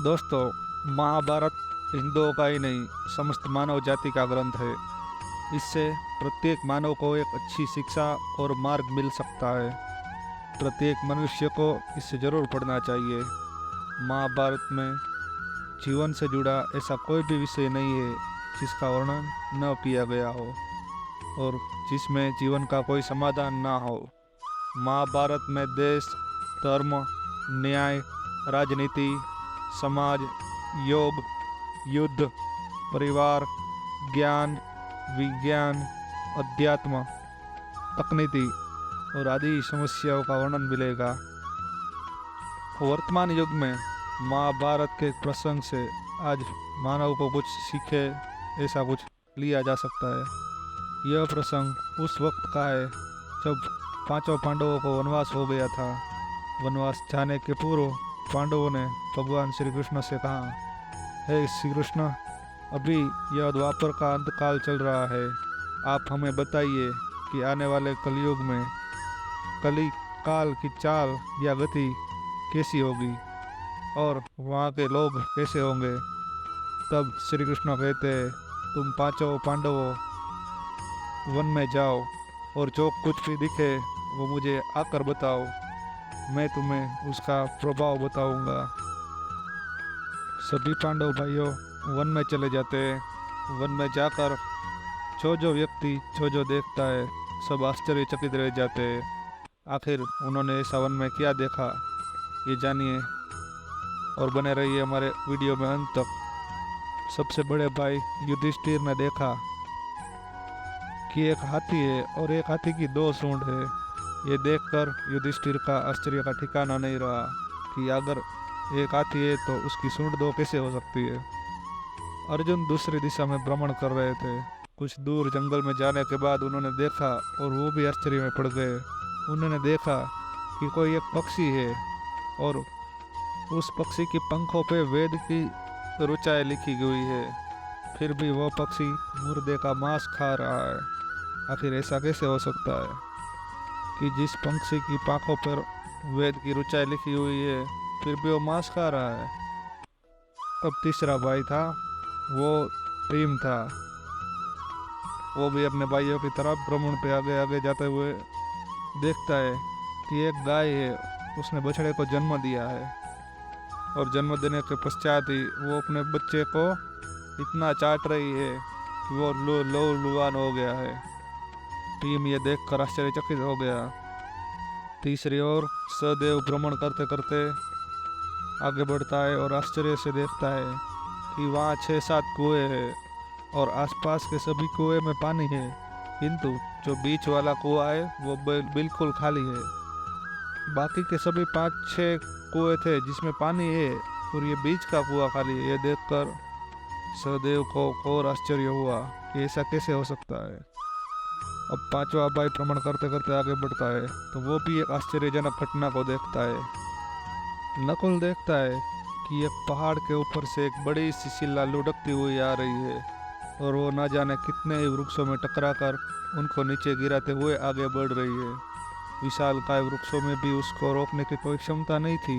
दोस्तों, महाभारत हिंदुओं का ही नहीं समस्त मानव जाति का ग्रंथ है। इससे प्रत्येक मानव को एक अच्छी शिक्षा और मार्ग मिल सकता है। प्रत्येक मनुष्य को इसे जरूर पढ़ना चाहिए। महाभारत में जीवन से जुड़ा ऐसा कोई भी विषय नहीं है जिसका वर्णन न किया गया हो और जिसमें जीवन का कोई समाधान ना हो। महाभारत में देश, धर्म, न्याय, राजनीति, समाज, योग, युद्ध, परिवार, ज्ञान, विज्ञान, अध्यात्म, तकनीकी और आदि समस्याओं का वर्णन मिलेगा। वर्तमान युग में महाभारत के प्रसंग से आज मानव को कुछ सीखे ऐसा कुछ लिया जा सकता है। यह प्रसंग उस वक्त का है जब पांचों पांडवों को वनवास हो गया था। वनवास जाने के पूर्व पांडवों ने भगवान श्री कृष्ण से कहा, हे श्री कृष्ण, अभी यह द्वापर का अंतकाल चल रहा है। आप हमें बताइए कि आने वाले कलयुग में कली काल की चाल या गति कैसी होगी और वहाँ के लोग कैसे होंगे। तब श्री कृष्ण कहते हैं, तुम पांचों पांडवों वन में जाओ और जो कुछ भी दिखे वो मुझे आकर बताओ। मैं तुम्हें उसका प्रभाव बताऊंगा। सभी पांडव भाइयों वन में चले जाते हैं। वन में जाकर जो व्यक्ति जो देखता है सब आश्चर्यचकित रह जाते हैं। आखिर उन्होंने ऐसा वन में क्या देखा, ये जानिए और बने रहिए हमारे वीडियो में अंत तक। सबसे बड़े भाई युधिष्ठिर ने देखा कि एक हाथी है और एक हाथी की दो सूंड है। ये देखकर युधिष्ठिर का आश्चर्य का ठिकाना नहीं रहा कि अगर एक हाथी है तो उसकी सूंड दो कैसे हो सकती है। अर्जुन दूसरी दिशा में भ्रमण कर रहे थे। कुछ दूर जंगल में जाने के बाद उन्होंने देखा और वो भी आश्चर्य में पड़ गए। उन्होंने देखा कि कोई एक पक्षी है और उस पक्षी के पंखों पे वेद की ऋचाएं लिखी गई है। फिर भी वह पक्षी मुर्दे का मांस खा रहा है। आखिर ऐसा कैसे हो सकता है कि जिस पक्षी की पांखों पर वेद की ऋचाएं लिखी हुई है फिर भी वो मांस खा रहा है। अब तीसरा भाई था, वो भीम था। वो भी अपने भाइयों की तरफ भ्रमण पे आगे आगे जाते हुए देखता है कि एक गाय है, उसने बछड़े को जन्म दिया है और जन्म देने के पश्चात ही वो अपने बच्चे को इतना चाट रही है कि वो लहूलुहान हो गया है। भीम ये देखकर आश्चर्यचकित हो गया। तीसरी ओर सहदेव भ्रमण करते करते आगे बढ़ता है और आश्चर्य से देखता है कि वहाँ 6-7 कुएं हैं और आसपास के सभी कुएं में पानी है, किंतु जो बीच वाला कुआं है वो बिल्कुल खाली है। बाकी के सभी 5-6 कुएं थे जिसमें पानी है और ये बीच का कुआं खाली है। ये देखकर सहदेव को और आश्चर्य हुआ कि ऐसा कैसे हो सकता है। अब पांचवा भाई भ्रमण करते करते आगे बढ़ता है तो वो भी एक आश्चर्यजनक घटना को देखता है। नकुल देखता है कि एक पहाड़ के ऊपर से एक बड़ी सी शिला लुढ़कती हुई आ रही है और वो न जाने कितने ही वृक्षों में टकराकर उनको नीचे गिराते हुए आगे बढ़ रही है। विशालकाय वृक्षों में भी उसको रोकने की कोई क्षमता नहीं थी।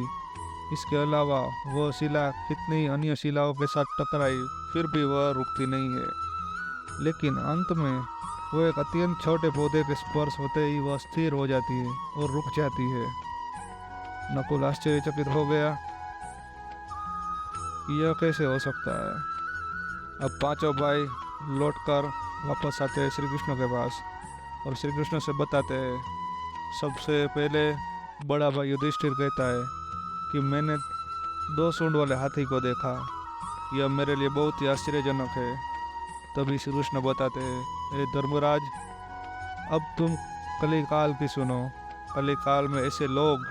इसके अलावा वह शिला कितनी अन्य शिलाओं के साथ टकराई फिर भी वह रुकती नहीं है। लेकिन अंत में वो एक अत्यंत छोटे पौधे के स्पर्श होते ही वह स्थिर हो जाती है और रुक जाती है। नकुल आश्चर्यचकित हो गया कि यह कैसे हो सकता है। अब पांचों भाई लौटकर वापस आते हैं श्री कृष्ण के पास और श्री कृष्ण से बताते हैं। सबसे पहले बड़ा भाई युधिष्ठिर कहता है कि मैंने 2 सूंड वाले हाथी को देखा, यह मेरे लिए बहुत ही आश्चर्यजनक है। तभी श्री कृष्ण बताते हैं, हे धर्मराज, अब तुम कलिकाल की सुनो। कलिकाल में ऐसे लोग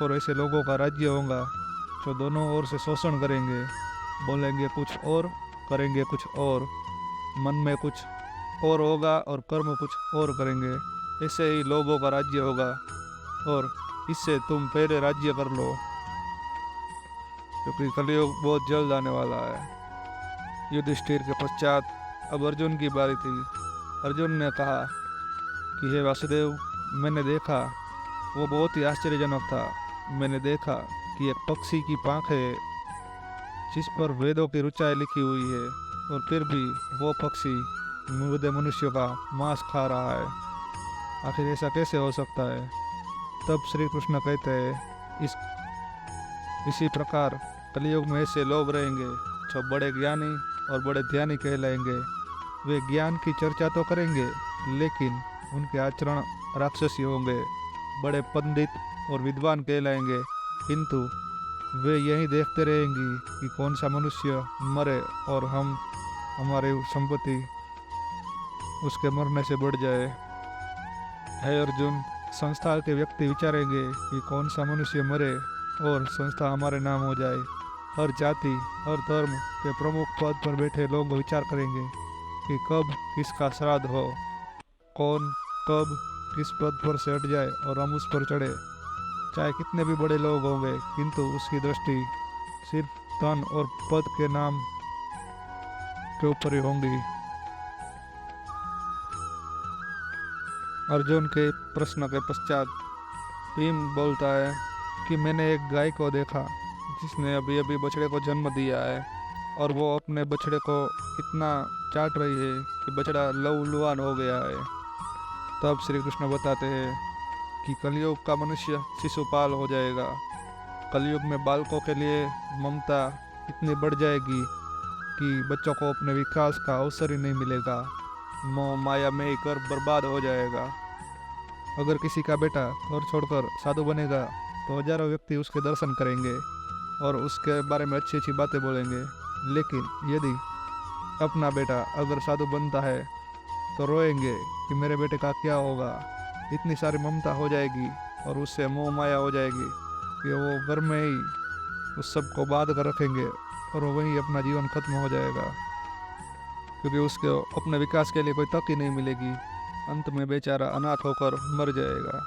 और ऐसे लोगों का राज्य होगा जो दोनों ओर से शोषण करेंगे, बोलेंगे कुछ और करेंगे कुछ और, मन में कुछ और होगा और कर्म कुछ और करेंगे। ऐसे ही लोगों का राज्य होगा और इससे तुम पहले राज्य कर लो क्योंकि कलयुग बहुत जल्द आने वाला है। युधिष्ठिर के पश्चात अब अर्जुन की बारी थी। अर्जुन ने कहा कि हे वासुदेव, मैंने देखा, वो बहुत ही आश्चर्यजनक था। मैंने देखा कि एक पक्षी की पाँखें जिस पर वेदों की ऋचाएं लिखी हुई है, और फिर भी वो पक्षी मुर्दे मनुष्यों का मांस खा रहा है। आखिर ऐसा कैसे हो सकता है? तब श्री कृष्ण कहते हैं, इसी प्रकार कलयुग में ऐसे लोग रहेंगे जो बड़े ज्ञानी और बड़े ध्यानी कहलाएंगे। वे ज्ञान की चर्चा तो करेंगे, लेकिन उनके आचरण राक्षसी होंगे। बड़े पंडित और विद्वान कहलाएंगे, किंतु वे यही देखते रहेंगी कि कौन सा मनुष्य मरे और हमारी संपत्ति उसके मरने से बढ़ जाए। है अर्जुन, संस्था के व्यक्ति विचारेंगे कि कौन सा मनुष्य मरे और संस्था हमारे नाम हो जाए। हर जाति, हर धर्म के प्रमुख पद पर बैठे लोग विचार करेंगे कि कब किसका श्राद्ध हो, कौन कब किस पद पर से हट जाए और हम उस पर चढ़े। चाहे कितने भी बड़े लोग होंगे, किंतु उसकी दृष्टि सिर्फ धन और पद के नाम के ऊपर ही होंगी। अर्जुन के प्रश्न के पश्चात भीम बोलता है कि मैंने एक गाय को देखा जिसने अभी अभी बछड़े को जन्म दिया है, और वो अपने बछड़े को इतना चाट रही है कि बछड़ा लहूलुहान हो गया है। तब श्री कृष्ण बताते हैं कि कलयुग का मनुष्य शिशुपाल हो जाएगा। कलयुग में बालकों के लिए ममता इतनी बढ़ जाएगी कि बच्चों को अपने विकास का अवसर ही नहीं मिलेगा। मोह माया में ही कर बर्बाद हो जाएगा। अगर किसी का बेटा घर छोड़कर साधु बनेगा तो हजारों व्यक्ति उसके दर्शन करेंगे और उसके बारे में अच्छी अच्छी बातें बोलेंगे। लेकिन यदि अपना बेटा अगर साधु बनता है तो रोएंगे कि मेरे बेटे का क्या होगा। इतनी सारी ममता हो जाएगी और उससे मोह माया हो जाएगी कि वो घर में ही उस सब को बांध कर रखेंगे और वहीं अपना जीवन खत्म हो जाएगा, क्योंकि उसके अपने विकास के लिए कोई तक ही नहीं मिलेगी। अंत में बेचारा अनाथ होकर मर जाएगा।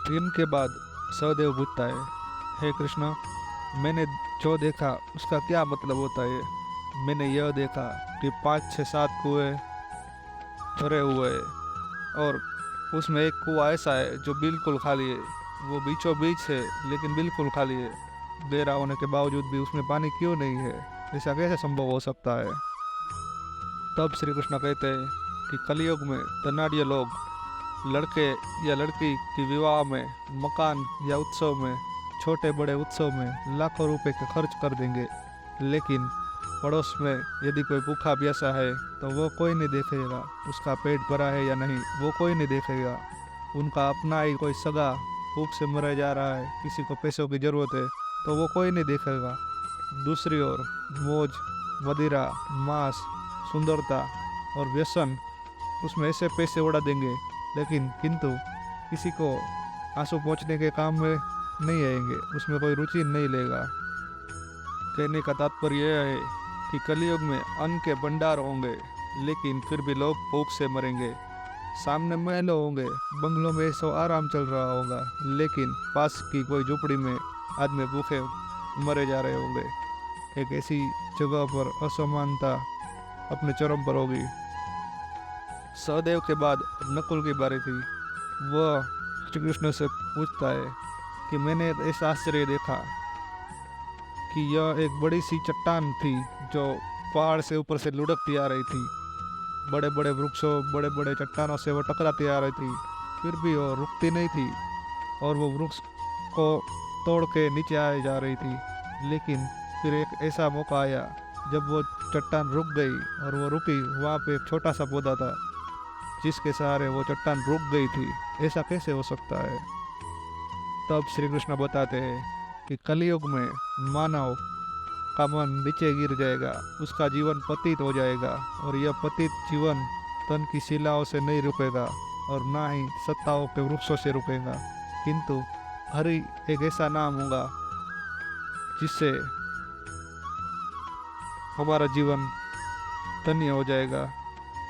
भीम के बाद सहदेव पूछता है, हे कृष्ण, मैंने जो देखा उसका क्या मतलब होता है? मैंने यह देखा कि 5, 6, 7 कुएं भरे हुए हैं और उसमें एक कुआं ऐसा है जो बिल्कुल खाली है। वो बीचों बीच है लेकिन बिल्कुल खाली है। गहरा होने के बावजूद भी उसमें पानी क्यों नहीं है? ऐसा कैसे संभव हो सकता है? तब श्री कृष्ण कहते हैं कि कलयुग में धनाढ़ लोग लड़के या लड़की की विवाह में, मकान या उत्सव में, छोटे बड़े उत्सव में लाखों रुपए के खर्च कर देंगे, लेकिन पड़ोस में यदि कोई भूखा प्यासा है तो वो कोई नहीं देखेगा। उसका पेट भरा है या नहीं वो कोई नहीं देखेगा। उनका अपना ही कोई सगा भूख से मरा जा रहा है, किसी को पैसों की ज़रूरत है तो वो कोई नहीं देखेगा। दूसरी ओर मौज, मदिरा, मांस, सुंदरता और व्यसन, उसमें ऐसे पैसे उड़ा देंगे, लेकिन किंतु किसी को आंसू पहुँचने के काम में नहीं आएंगे, उसमें कोई रुचि नहीं लेगा। कहने का तात्पर्य यह है कि कलयुग में अन्न के भंडार होंगे, लेकिन फिर भी लोग भूख से मरेंगे। सामने महलों होंगे, बंगलों में सो आराम चल रहा होगा, लेकिन पास की कोई झोपड़ी में आदमी भूखे मरे जा रहे होंगे। एक ऐसी जगह पर असमानता अपने चरम पर होगी। सहदेव के बाद नकुल की बारी थी। वह श्री कृष्ण से पूछता है कि मैंने ऐसा आश्चर्य देखा कि यह एक बड़ी सी चट्टान थी जो पहाड़ से ऊपर से लुढ़कती आ रही थी। बड़े बड़े वृक्षों, बड़े बड़े चट्टानों से वो टकराती आ रही थी, फिर भी वो रुकती नहीं थी और वो वृक्ष को तोड़ के नीचे आ जा रही थी। लेकिन फिर एक ऐसा मौका आया जब वो चट्टान रुक गई और वो रुकी। वहाँ पे एक छोटा सा पौधा था जिसके सहारे वो चट्टान रुक गई थी। ऐसा कैसे हो सकता है? तब श्री कृष्ण बताते हैं कि कलयुग में मानव का मन नीचे गिर जाएगा, उसका जीवन पतित हो जाएगा, और यह पतित जीवन तन की शिलाओं से नहीं रुकेगा और ना ही सत्ताओं के वृक्षों से रुकेगा, किंतु हरि एक ऐसा नाम होगा जिससे हमारा जीवन धन्य हो जाएगा।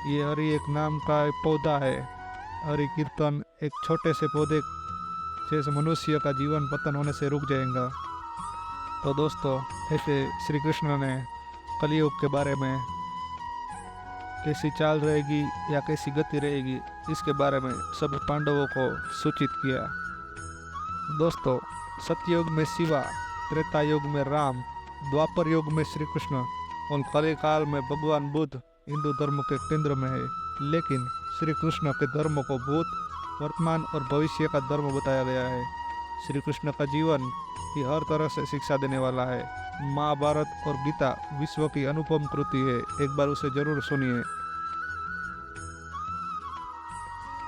ये हरि एक नाम का एक पौधा है। हरि कीर्तन एक छोटे से पौधे जैसे मनुष्य का जीवन पतन होने से रुक जाएगा। तो दोस्तों, ऐसे श्री कृष्ण ने कलयुग के बारे में कैसी चाल रहेगी या कैसी गति रहेगी, इसके बारे में सभी पांडवों को सूचित किया। दोस्तों, सतयुग में शिवा, त्रेता युग में राम द्वापर युग में श्री कृष्ण और कली काल में भगवान बुद्ध हिंदू धर्म के केंद्र में है। लेकिन श्री कृष्ण के धर्म को भूत, वर्तमान और भविष्य का धर्म बताया गया है। श्री कृष्ण का जीवन ही हर तरह से शिक्षा देने वाला है। महाभारत और गीता विश्व की अनुपम कृति है, एक बार उसे जरूर सुनिए।